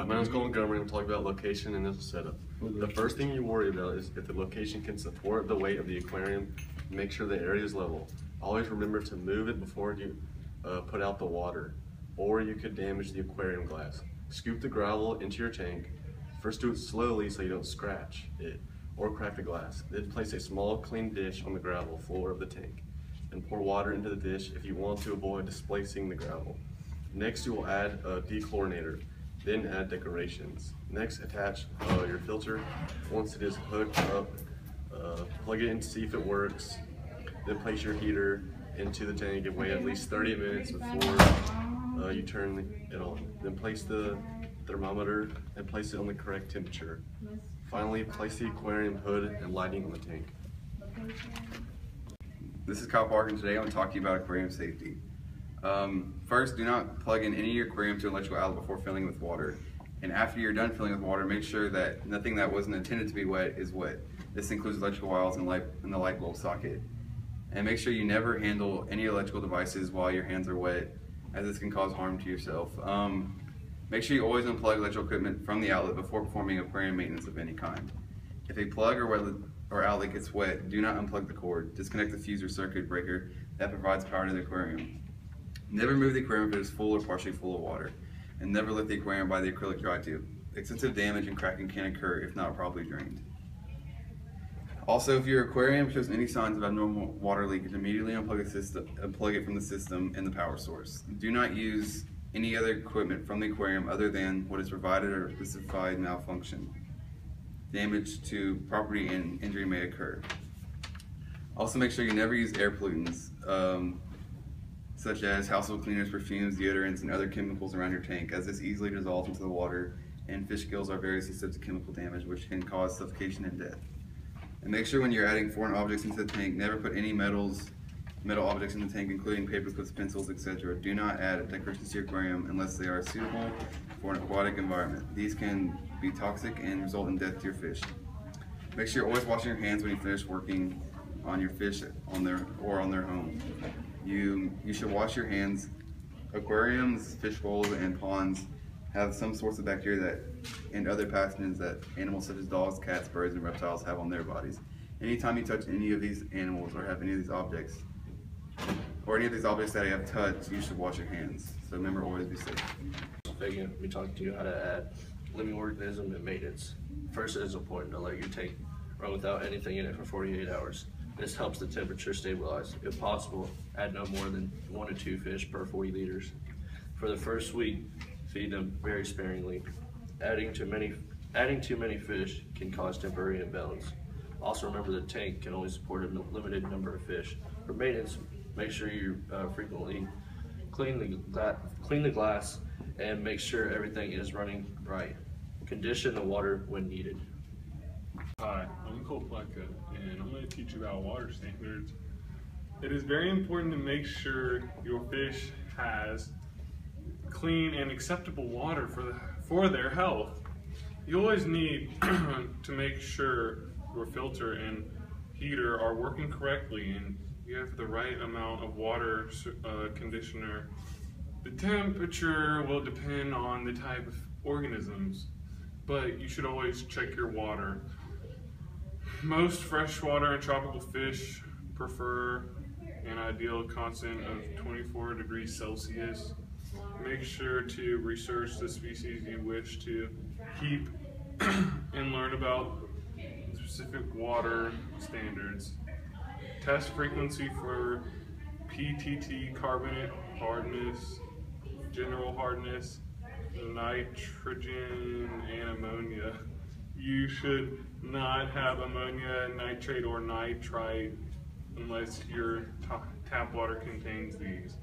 My name's Montgomery. I'm talking about location and initial setup. The first thing you worry about is if the location can support the weight of the aquarium. Make sure the area is level. Always remember to move it before you put out the water, or you could damage the aquarium glass. Scoop the gravel into your tank. First do it slowly so you don't scratch it or crack the glass. Then place a small clean dish on the gravel floor of the tank and pour water into the dish if you want to avoid displacing the gravel. Next you will add a dechlorinator, then add decorations. Next attach your filter. Once it is hooked up, plug it in to see if it works. Then place your heater into the tank and wait at least 30 minutes before you turn it on. Then place the thermometer and place it on the correct temperature. Finally, place the aquarium hood and lighting on the tank. This is Kyle Park, and today I'm going to talk to you about aquarium safety. First, do not plug in any of your aquarium to an electrical outlet before filling it with water. And after you're done filling it with water, make sure that nothing that wasn't intended to be wet is wet. This includes electrical wires and the light bulb socket. And make sure you never handle any electrical devices while your hands are wet, as this can cause harm to yourself. Make sure you always unplug electrical equipment from the outlet before performing aquarium maintenance of any kind. If a plug or outlet gets wet, do not unplug the cord. Disconnect the fuse or circuit breaker that provides power to the aquarium. Never move the aquarium if it is full or partially full of water. And never lift the aquarium by the acrylic dry tube. Extensive damage and cracking can occur if not properly drained. Also, if your aquarium shows any signs of abnormal water leakage, immediately unplug it from the system and the power source. Do not use any other equipment from the aquarium other than what is provided or specified malfunction. Damage to property and injury may occur. Also, make sure you never use air pollutants, such as household cleaners, perfumes, deodorants, and other chemicals around your tank, as this easily dissolves into the water, and fish gills are very sensitive to chemical damage, which can cause suffocation and death. And make sure when you're adding foreign objects into the tank, never put any metal objects in the tank, including paper clips, pencils, etc. Do not add decorations to your aquarium unless they are suitable for an aquatic environment. These can be toxic and result in death to your fish. Make sure you're always washing your hands when you finish working on your fish on their home. You should wash your hands. Aquariums, fish bowls, and ponds have some sorts of bacteria and other pathogens that animals such as dogs, cats, birds, and reptiles have on their bodies. Anytime you touch any of these animals or have any of these objects, that you have touched, you should wash your hands. So remember, always be safe. Fagon, we talked to you how to add living organism and maintenance. First, it is important to let your tank run without anything in it for 48 hours. This helps the temperature stabilize. If possible, add no more than 1 to 2 fish per 40 liters. For the first week, feed them very sparingly. Adding too many fish can cause temporary imbalance. Also remember the tank can only support a limited number of fish. For maintenance, make sure you frequently clean the glass and make sure everything is running right. Condition the water when needed. Hi, I'm Pletka, and I'm going to teach you about water standards. It is very important to make sure your fish has clean and acceptable water for their health. You always need to make sure your filter and heater are working correctly and you have the right amount of water conditioner. The temperature will depend on the type of organisms, but you should always check your water. Most freshwater and tropical fish prefer an ideal constant of 24 degrees Celsius. Make sure to research the species you wish to keep and learn about specific water standards. Test frequency for PTT, carbonate hardness, general hardness, nitrogen, and ammonia. You should not have ammonia, nitrate, or nitrite unless your tap water contains these.